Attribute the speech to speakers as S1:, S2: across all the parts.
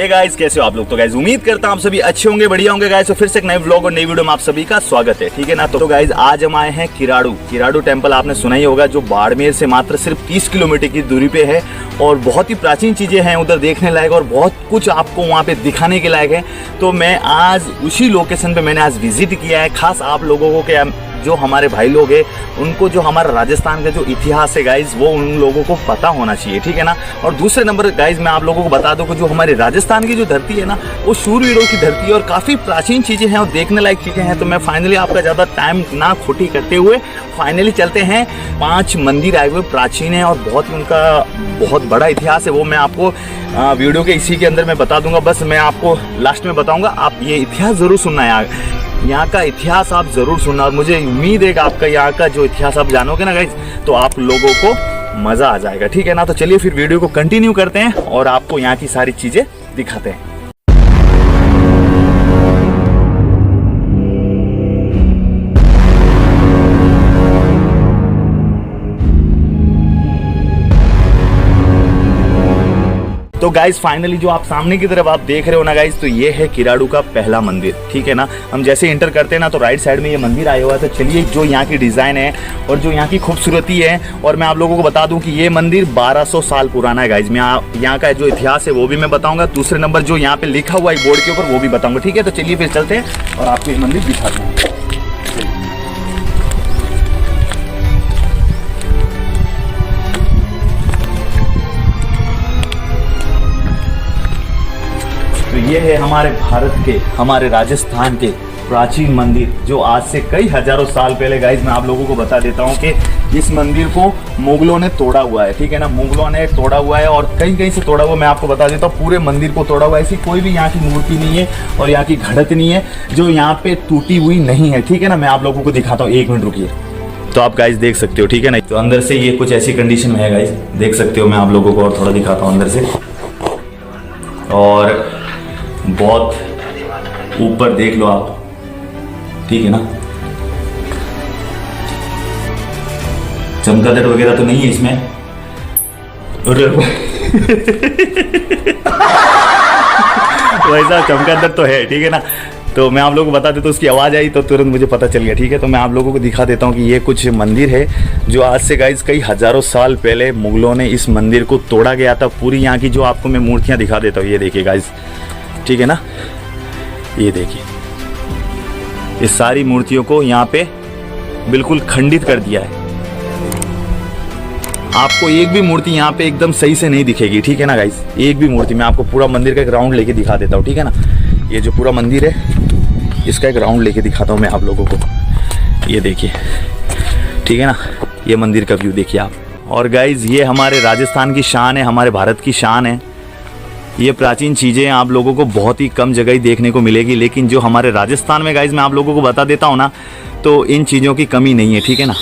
S1: Hey guys, कैसे हो आप लोग। तो गाइस उम्मीद करता हूं आप सभी अच्छे होंगे, बढ़िया होंगे गाइस। तो फिर से एक नए व्लॉग और नई वीडियो में आप सभी का स्वागत है, ठीक है ना। तो गाइस आज हम आए हैं किराड़ू टेम्पल। आपने सुना ही होगा, जो बाड़मेर से मात्र सिर्फ 30 किलोमीटर की दूरी पे है और बहुत ही प्राचीन चीजें हैं उधर देखने लायक और बहुत कुछ आपको वहाँ पे दिखाने के लायक है। तो मैं आज उसी लोकेशन पे मैंने आज विजिट किया है, खास आप लोगों को क्या, जो हमारे भाई लोग हैं उनको जो हमारा राजस्थान का जो इतिहास है गाइज वो उन लोगों को पता होना चाहिए, ठीक है ना। और दूसरे नंबर गाइज मैं आप लोगों को बता दूं कि जो हमारे राजस्थान की जो धरती है ना, वो शूरवीरों की धरती है और काफ़ी प्राचीन चीज़ें हैं और देखने लायक चीज़ें हैं। तो मैं फाइनली आपका ज़्यादा टाइम ना खोटी करते हुए फाइनली चलते हैं। 5 मंदिर आए हुए प्राचीन है और बहुत ही उनका बहुत बड़ा इतिहास है, वो मैं आपको वीडियो के इसी के अंदर मैं बता दूंगा। बस मैं आपको लास्ट में बताऊंगा, आप ये इतिहास ज़रूर सुनना है, यहाँ का इतिहास आप जरूर सुनना। और मुझे उम्मीद है कि आपका यहाँ का जो इतिहास आप जानोगे ना गाइज, तो आप लोगों को मजा आ जाएगा, ठीक है ना। तो चलिए फिर वीडियो को कंटिन्यू करते हैं और आपको यहाँ की सारी चीजें दिखाते हैं। तो गाइज फाइनली जो आप सामने की तरफ आप देख रहे हो ना गाइज, तो ये है किराड़ू का पहला मंदिर, ठीक है ना। हम जैसे इंटर करते हैं ना, तो राइट साइड में ये मंदिर आया हुआ है। तो चलिए जो यहाँ की डिज़ाइन है और जो यहाँ की खूबसूरती है, और मैं आप लोगों को बता दूं कि ये मंदिर 1200 साल पुराना है गाइज। मैं यहाँ का जो इतिहास है वो भी मैं बताऊँगा। दूसरे नंबर जो यहाँ पे लिखा हुआ है बोर्ड के ऊपर वो भी बताऊँगा, ठीक है। तो चलिए फिर चलते हैं और आपको ये मंदिर दिखा दूँ। तो ये है हमारे भारत के, हमारे राजस्थान के प्राचीन मंदिर, जो आज से कई हजारों साल पहले गाइज मैं आप लोगों को बता देता हूँ कि इस मंदिर को मुगलों ने तोड़ा हुआ है, ठीक है ना। मुगलों ने तोड़ा हुआ है और कहीं कहीं से तोड़ा हुआ, मैं आपको बता देता हूँ पूरे मंदिर को तोड़ा हुआ है। ऐसी कोई भी यहाँ की मूर्ति नहीं है और यहाँ की घड़त नहीं है जो यहाँ पे टूटी हुई नहीं है, ठीक है ना। मैं आप लोगों को दिखाता हूँ, 1 मिनट रुकिए। तो आप गाइज देख सकते हो, ठीक है ना। तो अंदर से ये कुछ ऐसी कंडीशन में है गाइज, देख सकते हो। मैं आप लोगों को और थोड़ा दिखाता हूँ अंदर से, और बहुत ऊपर देख लो आप, ठीक है ना। चमगादड़ वगैरह तो नहीं है इसमें वैसा चमगादड़ तो है, ठीक है ना। तो मैं आप लोगों को बता देता हूँ, उसकी आवाज़ आई तो तुरंत मुझे पता चल गया, ठीक है। तो मैं आप लोगों को दिखा देता हूँ कि ये कुछ मंदिर है जो आज से गाइज कई हजारों साल पहले मुगलों ने इस मंदिर को तोड़ा गया था। पूरी यहाँ की जो आपको मैं मूर्तियाँ दिखा देता हूँ, ये देखिए गाइज, ठीक है ना। ये देखिए, इस सारी मूर्तियों को यहाँ पे बिल्कुल खंडित कर दिया है। आपको एक भी मूर्ति यहाँ पे एकदम सही से नहीं दिखेगी, ठीक है ना गाइस। एक भी मूर्ति, मैं आपको पूरा मंदिर का एक राउंड लेके दिखा देता हूँ, ठीक है ना। ये जो पूरा मंदिर है इसका एक राउंड लेके दिखाता हूँ मैं आप लोगों को। ये देखिए, ठीक है ना, ये मंदिर का व्यू देखिए आप। और गाइज ये हमारे राजस्थान की शान है, हमारे भारत की शान है। ये प्राचीन चीज़ें आप लोगों को बहुत ही कम जगह ही देखने को मिलेगी, लेकिन जो हमारे राजस्थान में गाइज मैं आप लोगों को बता देता हूँ ना, तो इन चीज़ों की कमी नहीं है, ठीक है ना।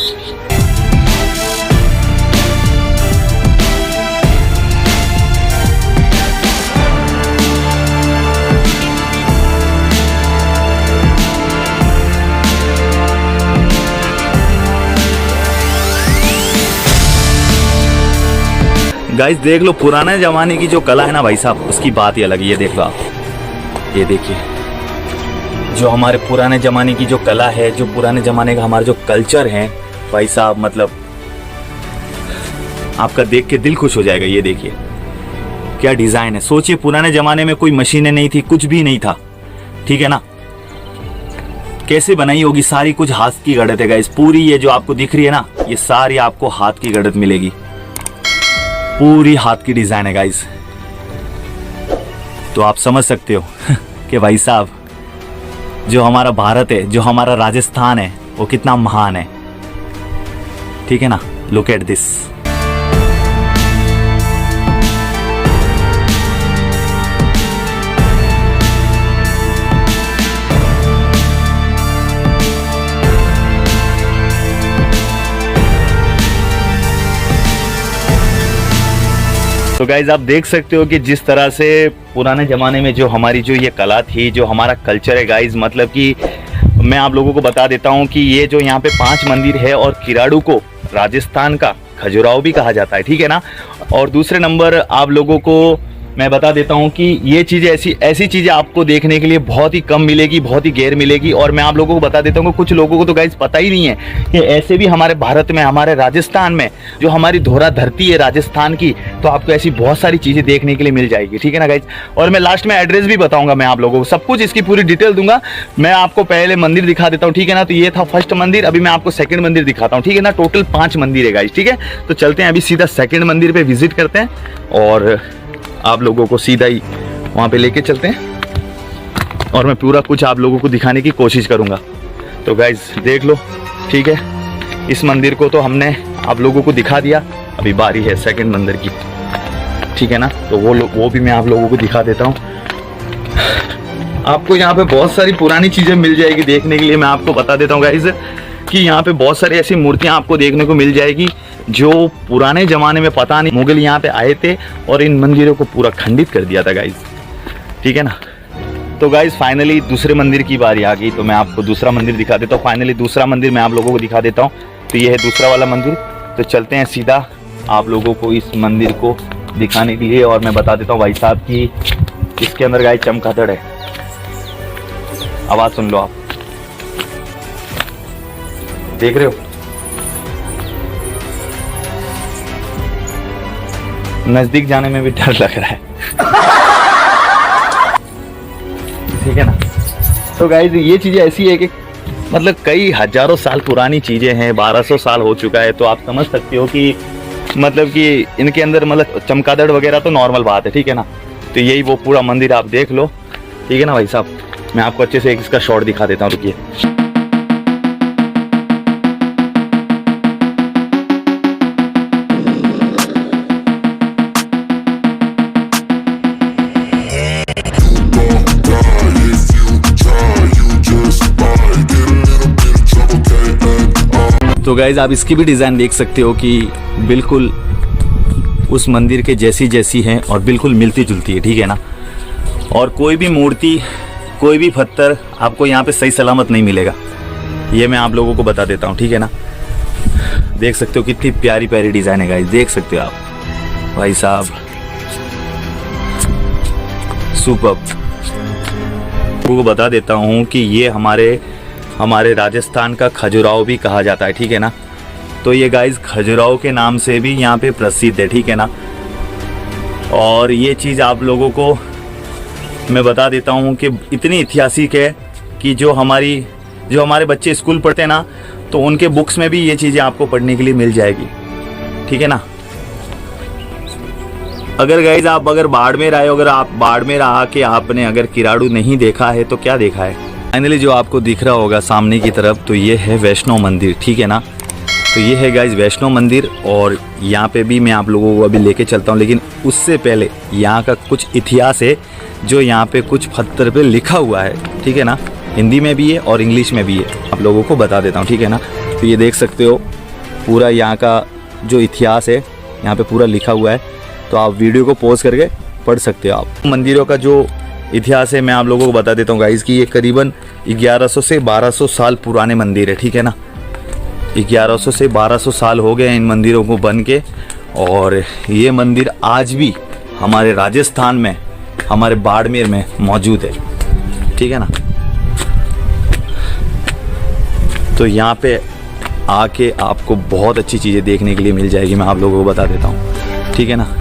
S1: गाइस देख लो, पुराने ज़माने की जो कला है ना भाई साहब, उसकी बात ही अलग है। ये देख लो आप, ये देखिए, जो हमारे पुराने ज़माने की जो कला है, जो पुराने ज़माने का हमारा जो कल्चर है भाई साहब, मतलब आपका देख के दिल खुश हो जाएगा। ये देखिए क्या डिज़ाइन है। सोचिए पुराने ज़माने में कोई मशीनें नहीं थी, कुछ भी नहीं था, ठीक है ना। कैसे बनाई होगी, सारी कुछ हाथ की गढ़त है गाइस। पूरी ये जो आपको दिख रही है ना, ये सारी आपको हाथ की गढ़त मिलेगी, पूरी हाथ की डिजाइन है गाइस। तो आप समझ सकते हो कि भाई साहब जो हमारा भारत है, जो हमारा राजस्थान है, वो कितना महान है, ठीक है ना। Look at this. तो गाइज आप देख सकते हो कि जिस तरह से पुराने ज़माने में जो हमारी जो ये कला थी, जो हमारा कल्चर है गाइज, मतलब कि मैं आप लोगों को बता देता हूँ कि ये जो यहाँ पे 5 मंदिर है और किराड़ू को राजस्थान का खजुराहो भी कहा जाता है, ठीक है ना। और दूसरे नंबर आप लोगों को मैं बता देता हूं कि ये चीज़ें ऐसी चीज़ें आपको देखने के लिए बहुत ही कम मिलेगी, बहुत ही गैर मिलेगी। और मैं आप लोगों को बता देता हूं कि कुछ लोगों को तो गाइस पता ही नहीं है कि ऐसे भी हमारे भारत में, हमारे राजस्थान में, जो हमारी धोरा धरती है राजस्थान की, तो आपको ऐसी बहुत सारी चीज़ें देखने के लिए मिल जाएगी, ठीक है ना गाइस। और मैं लास्ट में एड्रेस भी बताऊंगा, मैं आप लोगों को सब कुछ इसकी पूरी डिटेल दूंगा। मैं आपको पहले मंदिर दिखा देता हूँ, ठीक है ना। तो ये था फर्स्ट मंदिर, अभी मैं आपको सेकंड मंदिर दिखाता हूँ, ठीक है ना। टोटल 5 मंदिर है गाइस, ठीक है। तो चलते हैं अभी सीधा सेकंड मंदिर पे विजिट करते हैं और आप लोगों को सीधा ही वहाँ पे लेके चलते हैं और मैं पूरा कुछ आप लोगों को दिखाने की कोशिश करूँगा। तो गाइज देख लो, ठीक है। इस मंदिर को तो हमने आप लोगों को दिखा दिया, अभी बारी है सेकंड मंदिर की, ठीक है ना। तो वो भी मैं आप लोगों को दिखा देता हूँ। आपको यहाँ पे बहुत सारी पुरानी चीज़ें मिल जाएगी देखने के लिए। मैं आपको बता देता हूँ गाइज कि यहाँ पे बहुत सारी ऐसी मूर्तियाँ आपको देखने को मिल जाएगी जो पुराने ज़माने में पता नहीं मुगल यहाँ पे आए थे और इन मंदिरों को पूरा खंडित कर दिया था गाइज, ठीक है ना। तो गाइज फाइनली दूसरे मंदिर की बारी आ गई, तो मैं आपको दूसरा मंदिर दिखा देता हूँ। फाइनली दूसरा मंदिर मैं आप लोगों को दिखा देता हूँ। तो ये है दूसरा वाला मंदिर। तो चलते हैं सीधा आप लोगों को इस मंदिर को दिखाने के लिए। और मैं बता देता हूँ भाई साहब कि इसके अंदर गाइज चमगादड़ है, आवाज़ सुन लो आप, देख रहे हो। नजदीक जाने में भी डर लग रहा है, ठीक है ना। तो गाइस ये चीजें ऐसी है कि मतलब कई हजारों साल पुरानी चीजें हैं, 1200 साल हो चुका है। तो आप समझ सकते हो कि मतलब कि इनके अंदर मतलब चमगादड़ वगैरह तो नॉर्मल बात है, ठीक है ना। तो यही वो पूरा मंदिर आप देख लो, ठीक है ना भाई साहब। मैं आपको अच्छे से इसका शॉट दिखा देता हूँ, रुकिए। तो गाइज आप इसकी भी डिज़ाइन देख सकते हो कि बिल्कुल उस मंदिर के जैसी है और बिल्कुल मिलती जुलती है, ठीक है ना। और कोई भी मूर्ति, कोई भी पत्थर आपको यहाँ पे सही सलामत नहीं मिलेगा, ये मैं आप लोगों को बता देता हूँ, ठीक है ना। देख सकते हो कितनी प्यारी प्यारी डिज़ाइन है गाइज, देख सकते हो आप भाई साहब, सुपर्ब। आपको बता देता हूँ कि ये हमारे राजस्थान का खजुराहो भी कहा जाता है, ठीक है ना। तो ये गाइज खजुराहो के नाम से भी यहाँ पे प्रसिद्ध है, ठीक है ना। और ये चीज़ आप लोगों को मैं बता देता हूँ कि इतनी ऐतिहासिक है कि जो हमारे बच्चे स्कूल पढ़ते हैं ना, तो उनके बुक्स में भी ये चीज़ें आपको पढ़ने के लिए मिल जाएगी, ठीक है ना। अगर गाइज आप बाड़मेर आए, अगर आप बाड़मेर आके आपने अगर किराड़ू नहीं देखा है तो क्या देखा है। फाइनली जो आपको दिख रहा होगा सामने की तरफ, तो ये है वैष्णो मंदिर, ठीक है ना। तो ये है गाइज वैष्णो मंदिर और यहाँ पे भी मैं आप लोगों को अभी लेके चलता हूँ। लेकिन उससे पहले यहाँ का कुछ इतिहास है जो यहाँ पे कुछ पत्थर पे लिखा हुआ है, ठीक है ना। हिंदी में भी है और इंग्लिश में भी है, आप लोगों को बता देता हूँ, ठीक है ना। तो ये देख सकते हो पूरा यहाँ का जो इतिहास है यहाँ पे पूरा लिखा हुआ है। तो आप वीडियो को पॉज करके पढ़ सकते हो आप। मंदिरों का जो इतिहास है मैं आप लोगों को बता देता हूँ गाइस कि ये करीबन 1100 से 1200 साल पुराने मंदिर है, ठीक है ना। 1100 से 1200 साल हो गए इन मंदिरों को बन के। और ये मंदिर आज भी हमारे राजस्थान में, हमारे बाड़मेर में मौजूद है, ठीक है ना। तो यहाँ पे आके आपको बहुत अच्छी चीज़ें देखने के लिए मिल जाएगी, मैं आप लोगों को बता देता हूँ, ठीक है ना।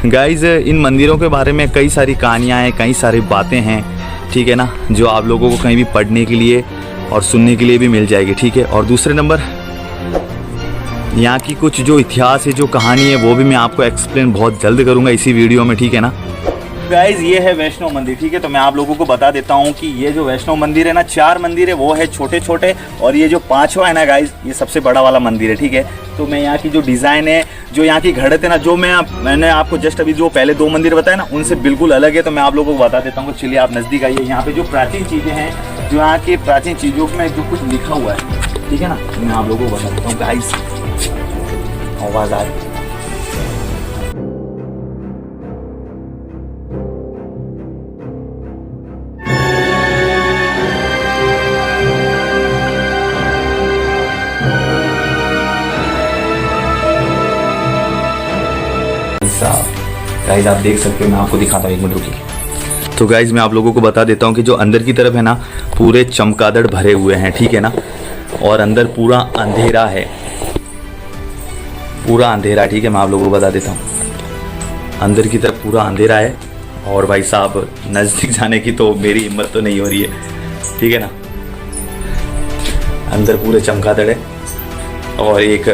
S1: गाइज इन मंदिरों के बारे में कई सारी कहानियाँ हैं, कई सारी बातें हैं, ठीक है ना, जो आप लोगों को कहीं भी पढ़ने के लिए और सुनने के लिए भी मिल जाएगी, ठीक है। और दूसरे नंबर यहाँ की कुछ जो इतिहास है, जो कहानी है, वो भी मैं आपको एक्सप्लेन बहुत जल्द करूँगा इसी वीडियो में, ठीक है ना। गाइज ये है वैष्णो मंदिर, ठीक है। तो मैं आप लोगों को बता देता हूँ कि ये जो वैष्णो मंदिर है ना, 4 मंदिर है, वो है छोटे छोटे, और ये जो 5वां है ना गाइज, ये सबसे बड़ा वाला मंदिर है, ठीक है। तो मैं यहाँ की जो डिज़ाइन है, जो यहाँ की घड़त है ना, जो मैंने आपको जस्ट अभी जो पहले 2 मंदिर बताया ना, उनसे बिल्कुल अलग है। तो मैं आप लोगों को बता देता हूँ। चलिए आप नज़दीक आइए। यहाँ पे जो प्राचीन चीज़ें हैं, जो यहाँ की प्राचीन चीज़ों में जो कुछ लिखा हुआ है, ठीक है ना, तो मैं आप लोगों को बता देता हूँ गाइज। आवाज़ आ रही, गाइज आप देख सकते हो, मैं आपको दिखाता हूँ, 1 मिनट रुकिए। तो गाइज मैं आप लोगों को बता देता हूँ कि जो अंदर की तरफ है ना, पूरे चमगादड़ भरे हुए हैं, ठीक है ना, और अंदर पूरा अंधेरा है, पूरा अंधेरा, ठीक है। मैं आप लोगों को बता देता हूँ, अंदर की तरफ पूरा अंधेरा है। और भाई साहब नज़दीक जाने की तो मेरी हिम्मत तो नहीं हो रही है, ठीक है ना। अंदर पूरे चमगादड़ है और एक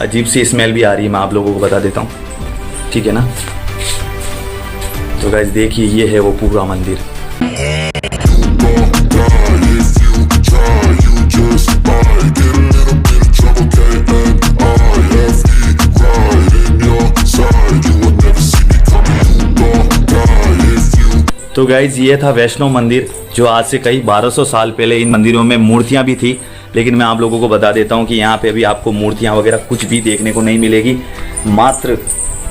S1: अजीब सी स्मेल भी आ रही है, मैं आप लोगों को बता देता हूँ, ठीक है ना। तो गाइस देखिए, ये है वो पूरा मंदिर। तो गाइज ये था वैष्णो मंदिर, जो आज से कई 1200 साल पहले इन मंदिरों में मूर्तियां भी थी, लेकिन मैं आप लोगों को बता देता हूं कि यहाँ पे अभी आपको मूर्तियां वगैरह कुछ भी देखने को नहीं मिलेगी। मात्र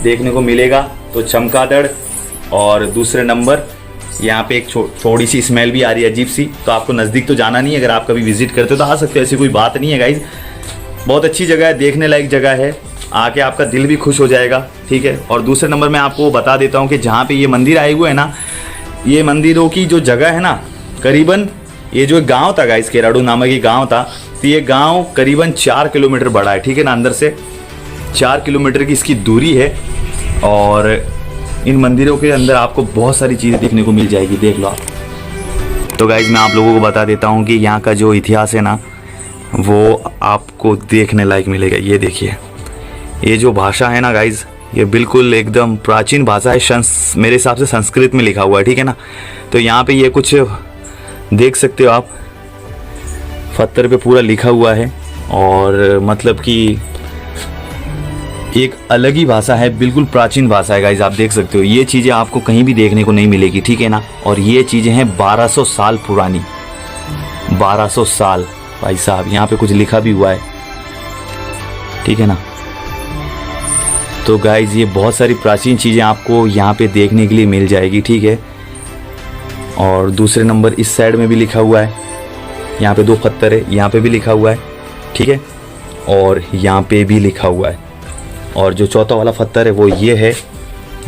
S1: देखने को मिलेगा तो चमगादड़, और दूसरे नंबर यहाँ पे एक थोड़ी सी स्मेल भी आ रही है अजीब सी। तो आपको नज़दीक तो जाना नहीं है, अगर आप कभी विजिट करते हो तो आ सकते हो, ऐसी कोई बात नहीं है गाइज। बहुत अच्छी जगह है, देखने लायक जगह है, आके आपका दिल भी खुश हो जाएगा, ठीक है। और दूसरे नंबर मैं आपको बता देता हूँ कि जहाँ पे ये मंदिर आए हुए हैं ना, ये मंदिरों की जो जगह है ना, करीबन ये जो गांव था गाइस, किराड़ू नामक ये गांव था, तो ये गांव करीबन 4 किलोमीटर बड़ा है, ठीक है ना। अंदर से 4 किलोमीटर की इसकी दूरी है। और इन मंदिरों के अंदर आपको बहुत सारी चीज़ें देखने को मिल जाएगी, देख लो आप। तो गाइस मैं आप लोगों को बता देता हूँ कि यहाँ का जो इतिहास है ना, वो आपको देखने लायक मिलेगा। ये देखिए, ये जो भाषा है ना गाइस, ये बिल्कुल एकदम प्राचीन भाषा है, मेरे हिसाब से संस्कृत में लिखा हुआ है, ठीक है ना। तो यहाँ पे ये कुछ देख सकते हो आप, पत्थर पे पूरा लिखा हुआ है, और मतलब कि एक अलग ही भाषा है, बिल्कुल प्राचीन भाषा है गाइस, आप देख सकते हो। ये चीज़ें आपको कहीं भी देखने को नहीं मिलेगी, ठीक है ना। और ये चीज़ें हैं 1200 साल पुरानी, 1200 साल भाई साहब, यहाँ पे कुछ लिखा भी हुआ है, ठीक है ना। तो गाइज ये बहुत सारी प्राचीन चीज़ें आपको यहाँ पे देखने के लिए मिल जाएगी, ठीक है। और दूसरे नंबर इस साइड में भी लिखा हुआ है, यहाँ पे 2 पत्थर है, यहाँ पे भी लिखा हुआ है, ठीक है, और यहाँ पे भी लिखा हुआ है। और जो चौथा वाला पत्थर है वो ये है,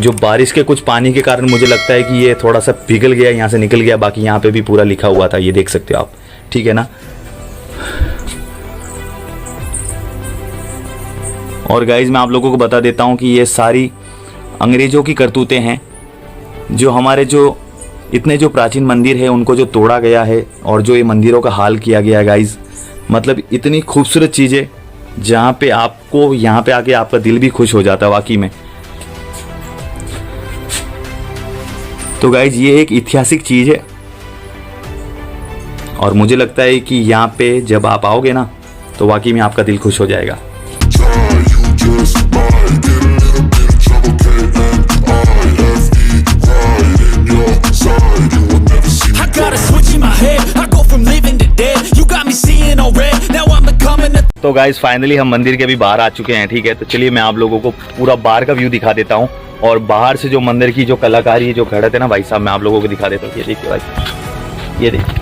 S1: जो बारिश के कुछ पानी के कारण मुझे लगता है कि ये थोड़ा सा पिघल गया, यहाँ से निकल गया, बाकी यहाँ पे भी पूरा लिखा हुआ था, ये देख सकते हो आप, ठीक है ना। और गाइज मैं आप लोगों को बता देता हूँ कि ये सारी अंग्रेज़ों की करतूतें हैं, जो हमारे जो इतने जो प्राचीन मंदिर है उनको जो तोड़ा गया है, और जो ये मंदिरों का हाल किया गया है गाइज। मतलब इतनी खूबसूरत चीज़ें, जहाँ पे आपको यहाँ पे आके आपका दिल भी खुश हो जाता है वाकई में। तो गाइज ये एक ऐतिहासिक चीज़ है, और मुझे लगता है कि यहाँ पे जब आप आओगे ना, तो वाकई में आपका दिल खुश हो जाएगा। तो गाइज फाइनली हम मंदिर के अभी बाहर आ चुके हैं, ठीक है। तो चलिए मैं आप लोगों को पूरा बाहर का व्यू दिखा देता हूँ, और बाहर से जो मंदिर की जो कलाकारी है, जो घड़त है ना भाई साहब, मैं आप लोगों को दिखा देता हूँ। ये देखिए भाई, ये देखिए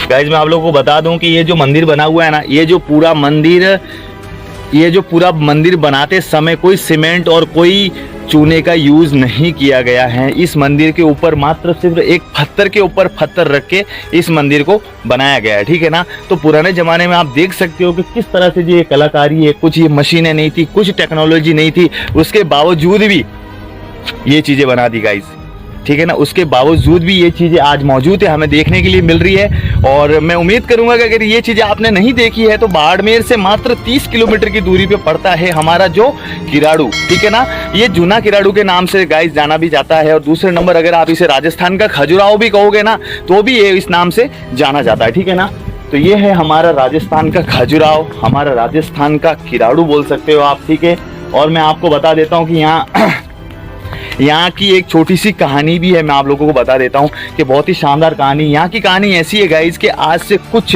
S1: गाइज, मैं आप लोगों को बता दूं कि ये जो मंदिर बना हुआ है ना, ये जो पूरा मंदिर बनाते समय कोई सीमेंट और कोई चूने का यूज नहीं किया गया है। इस मंदिर के ऊपर मात्र सिर्फ एक पत्थर के ऊपर पत्थर रख के इस मंदिर को बनाया गया है, ठीक है ना। तो पुराने जमाने में आप देख सकते हो कि किस तरह से ये कलाकारी है, कुछ ये मशीनें नहीं थी, कुछ टेक्नोलॉजी नहीं थी, उसके बावजूद भी ये चीजें बना दी गाइस, ठीक है ना। उसके बावजूद भी ये चीज़ें आज मौजूद है, हमें देखने के लिए मिल रही है। और मैं उम्मीद करूंगा कि अगर ये चीज़ें आपने नहीं देखी है तो बाड़मेर से मात्र 30 किलोमीटर की दूरी पे पड़ता है हमारा जो किराड़ू, ठीक है ना। ये जूना किराड़ू के नाम से गाइस जाना भी जाता है। और दूसरे नंबर अगर आप इसे राजस्थान का खजुराहो भी कहोगे ना, तो भी ये इस नाम से जाना जाता है, ठीक है ना। तो ये है हमारा राजस्थान का खजुराहो, हमारा राजस्थान का किराड़ू बोल सकते हो आप, ठीक है। और मैं आपको बता देता हूँ कि यहाँ की एक छोटी सी कहानी भी है, मैं आप लोगों को बता देता हूँ कि बहुत ही शानदार कहानी। यहाँ की कहानी ऐसी है गाइस कि आज से कुछ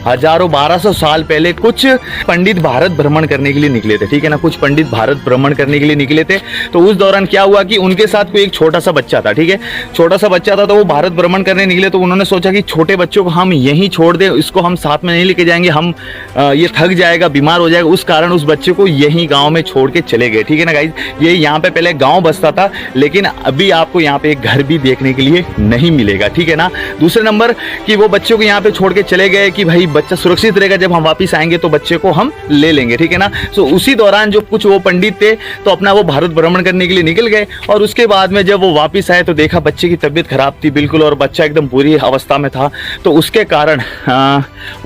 S1: हजारों 1200 साल पहले कुछ पंडित भारत भ्रमण करने के लिए निकले थे, ठीक है ना, कुछ पंडित भारत भ्रमण करने के लिए निकले थे। तो उस दौरान क्या हुआ कि उनके साथ कोई एक छोटा सा बच्चा था, ठीक है, छोटा सा बच्चा था। तो वो भारत भ्रमण करने निकले, तो उन्होंने सोचा कि छोटे बच्चों को हम यहीं छोड़ दें, इसको हम साथ में नहीं लेके जाएंगे, हम ये थक जाएगा, बीमार हो जाएगा, उस कारण उस बच्चे को यहीं गाँव में छोड़ के चले गए, ठीक है ना गाइज। ये यहाँ पे पहले गाँव बसता था, लेकिन अभी आपको यहाँ पे एक घर भी देखने के लिए नहीं मिलेगा, ठीक है ना। दूसरे नंबर कि वो बच्चों को यहाँ पे छोड़ के चले गए कि भाई बच्चा सुरक्षित रहेगा, जब हम वापस आएंगे तो बच्चे को हम ले लेंगे, ठीक है ना। तो उसी दौरान जो कुछ वो पंडित थे तो अपना वो भारत भ्रमण करने के लिए निकल गए, और उसके बाद में जब वो वापस आए तो देखा बच्चे की तबीयत खराब थी बिल्कुल, और बच्चा एकदम बुरी अवस्था में था। तो उसके कारण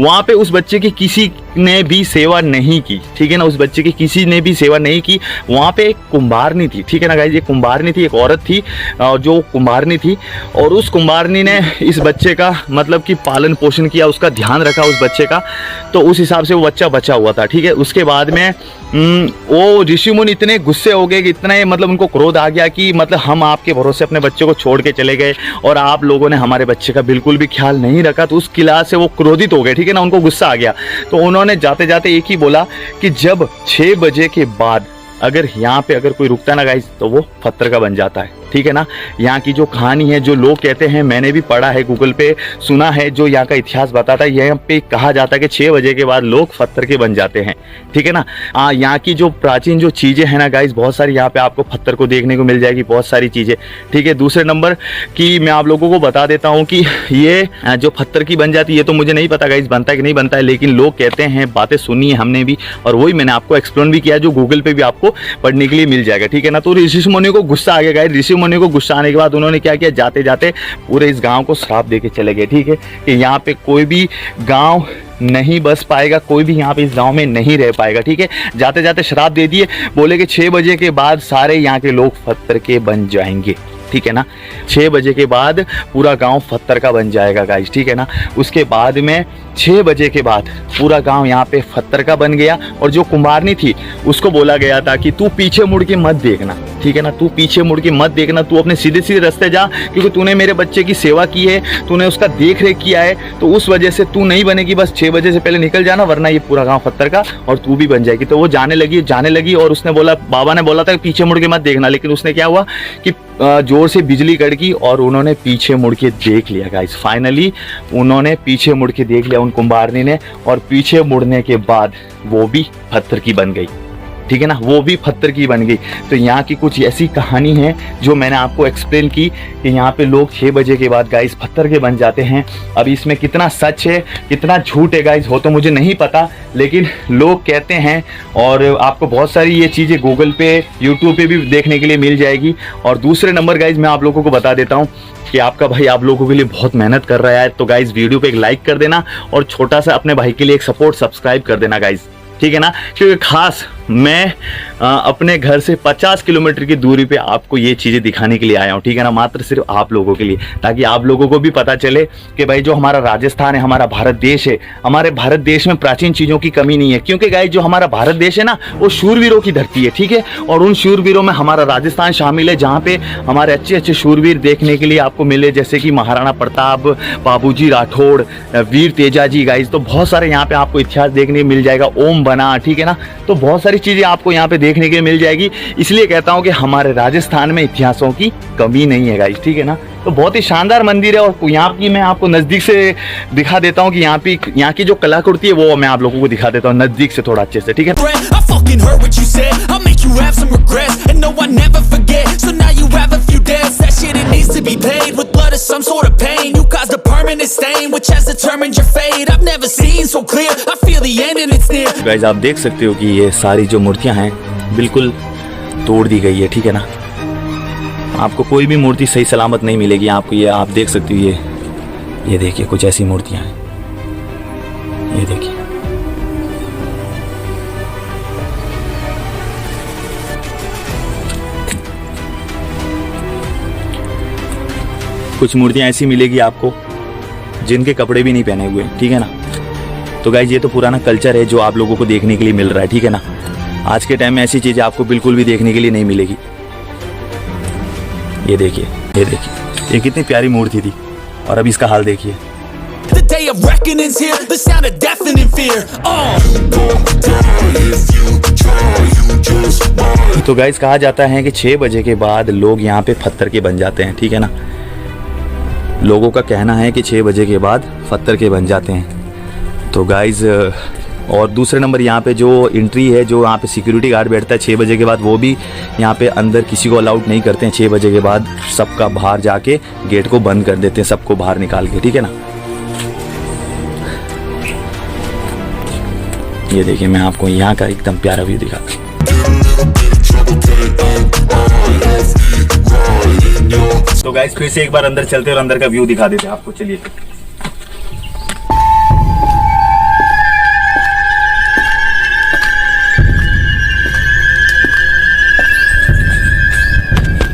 S1: वहाँ पे उस बच्चे की किसी ने भी सेवा नहीं की, ठीक है ना, उस बच्चे की किसी ने भी सेवा नहीं की। वहाँ पे एक कुंभारनी थी, ठीक है ना गाइस, ये कुंभारनी थी, एक औरत थी जो कुंभारनी थी, और उस कुंभारनी ने इस बच्चे का मतलब कि पालन पोषण किया, उसका ध्यान रखा उस बच्चे का, तो उस हिसाब से वो बच्चा बचा हुआ था, ठीक है। उसके बाद में वो ऋषि मुनि इतने गुस्से हो गए कि इतना मतलब उनको क्रोध आ गया कि मतलब हम आपके भरोसे अपने बच्चे को छोड़ के चले गए और आप लोगों ने हमारे बच्चे का बिल्कुल भी ख्याल नहीं रखा। तो उस किला से वो क्रोधित हो गए, ठीक है ना, उनको गुस्सा आ गया। तो उन्होंने जाते जाते एक ही बोला कि जब 6 बजे के बाद अगर यहाँ पे अगर कोई रुकता ना गाइस तो वो पत्थर का बन जाता है, ठीक है ना। यहाँ की जो कहानी है, जो लोग कहते हैं, मैंने भी पढ़ा है, गूगल पे सुना है, जो यहाँ का इतिहास बताता है, यहाँ पे कहा जाता है कि 6 बजे के बाद लोग पत्थर के बन जाते हैं, ठीक है ना। यहाँ की जो प्राचीन जो चीज़ें हैं ना गाइस, बहुत सारी यहाँ पे आपको पत्थर को देखने को मिल जाएगी, बहुत सारी चीज़ें, ठीक है। दूसरे नंबर कि मैं आप लोगों को बता देता हूँ कि ये जो पत्थर की बन जाती है, ये तो मुझे नहीं पता गाइस बनता है कि नहीं बनता है, लेकिन लोग कहते हैं, बातें सुनी है हमने भी, और वही मैंने आपको एक्सप्लेन भी किया, जो गूगल पे भी आपको पढ़ने के लिए मिल जाएगा, ठीक है ना। तो ऋषि मुनि को गुस्सा आ गया गाइस। ऋषि मुनि को गुस्सा आने के बाद उन्होंने क्या किया, जाते जाते पूरे इस गांव को श्राप देके चले गए, ठीक है, कि यहाँ पे कोई भी गांव नहीं बस पाएगा, कोई भी यहाँ पे इस गांव में नहीं रह पाएगा, ठीक है। जाते जाते श्राप दे दिए, बोले कि 6 बजे के बाद सारे यहाँ के लोग पत्थर के बन जाएंगे, ठीक है ना। 6 बजे के बाद पूरा गांव पत्थर का बन जाएगा गाइस, ठीक है ना। उसके बाद में 6 बजे के बाद पूरा गांव यहाँ पे पत्थर का बन गया, और जो कुंभारनी थी उसको बोला गया था कि तू पीछे मुड़ के मत देखना, ठीक है ना, तू पीछे मुड़ के मत देखना, तू अपने सीधे सीधे रास्ते जा, क्योंकि तूने मेरे बच्चे की सेवा की है, तूने उसका देख रेख किया है, तो उस वजह से तू नहीं बनेगी, बस 6 बजे से पहले निकल जाना, वरना ये पूरा गाँव पत्थर का और तू भी बन जाएगी। तो वो जाने लगी, और उसने बोला, बाबा ने बोला था पीछे मुड़ के मत देखना, लेकिन उसने क्या हुआ कि जोर से बिजली कड़की और उन्होंने पीछे मुड़ के देख लिया गाइस। फाइनली उन्होंने पीछे मुड़ के देख लिया उन कुंभारनी ने, और पीछे मुड़ने के बाद वो भी पत्थर की बन गई, ठीक है ना, वो भी पत्थर की बन गई। तो यहाँ की कुछ ऐसी कहानी है जो मैंने आपको एक्सप्लेन की कि यहाँ पे लोग 6 बजे के बाद गाइस पत्थर के बन जाते हैं। अब इसमें कितना सच है कितना झूठ है गाइस वो तो मुझे नहीं पता, लेकिन लोग कहते हैं, और आपको बहुत सारी ये चीज़ें गूगल पे यूट्यूब पे भी देखने के लिए मिल जाएगी। और दूसरे नंबर गाइस मैं आप लोगों को बता देता हूँ कि आपका भाई आप लोगों के लिए बहुत मेहनत कर रहा है, तो गाइस वीडियो पे एक लाइक कर देना, और छोटा सा अपने भाई के लिए एक सपोर्ट सब्सक्राइब कर देना गाइस, ठीक है ना। क्योंकि खास मैं अपने घर से 50 किलोमीटर की दूरी पे आपको ये चीज़ें दिखाने के लिए आया हूँ, ठीक है ना, मात्र सिर्फ आप लोगों के लिए, ताकि आप लोगों को भी पता चले कि भाई जो हमारा राजस्थान है, हमारा भारत देश है, हमारे भारत देश में प्राचीन चीज़ों की कमी नहीं है। क्योंकि गाइस जो हमारा भारत देश है ना, वो शूरवीरों की धरती है, ठीक है, और उन शूरवीरों में हमारा राजस्थान शामिल है, जहाँ पे हमारे अच्छे अच्छे शूरवीर देखने के लिए आपको मिले, जैसे कि महाराणा प्रताप, बाबूजी राठौड़, वीर तेजाजी गाइस। तो बहुत सारे यहाँ पे आपको इतिहास देखने को मिल जाएगा, ओम बना, ठीक है ना। तो बहुत सारी चीज़ें आपको यहाँ पे देखने के लिए मिल जाएगी। इसलिए कहता हूँ कि हमारे राजस्थान में इतिहासों की कमी नहीं है गाइस, ठीक है ना। तो बहुत ही शानदार मंदिर है, और यहाँ की मैं आपको नज़दीक से दिखा देता हूँ कि यहाँ की जो कलाकृति है वो मैं आप लोगों को दिखा देता हूँ नज़दीक से थोड़ा अच्छे से, ठीक है। गाइस आप देख सकते हो कि ये सारी जो मूर्तियां हैं बिल्कुल तोड़ दी गई है, ठीक है ना। आपको कोई भी मूर्ति सही सलामत नहीं मिलेगी आपको, ये आप देख सकते हो। ये देखिए कुछ ऐसी मूर्तियां हैं, ये देखिए, कुछ मूर्तियां ऐसी मिलेगी आपको जिनके कपड़े भी नहीं पहने हुए, ठीक है ना। तो गाइस ये तो पुराना कल्चर है जो आप लोगों को देखने के लिए मिल रहा है, ठीक है ना। आज के टाइम में ऐसी चीज़ें आपको बिल्कुल भी देखने के लिए नहीं मिलेगी। ये देखिए, ये देखिए, ये कितनी प्यारी मूर्ति थी, और अब इसका हाल देखिए,
S2: The day of reckoning's here, the sound of deafening fear.
S1: तो गाइस कहा जाता है कि 6 बजे के बाद लोग यहाँ पे पत्थर के बन जाते हैं, ठीक है ना। लोगों का कहना है कि 6 बजे के बाद पत्थर के बन जाते हैं। तो गाइस और दूसरे नंबर यहाँ पे जो एंट्री है, जो यहाँ पे सिक्योरिटी गार्ड बैठता है 6 बजे के बाद, वो भी यहाँ पे अंदर किसी को अलाउड नहीं करते हैं। 6 बजे के बाद सबका बाहर जाके गेट को बंद कर देते हैं, सबको बाहर निकाल के, ठीक है ना। ये देखिए मैं आपको यहाँ का एकदम प्यारा व्यू दिखाता हूँ। तो गाइस फिर से एक बार अंदर चलते और अंदर का व्यू दिखा देते हैं आपको, चलिए।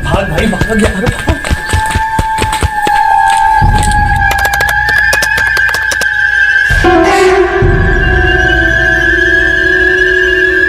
S1: भाग भाई भाग यार।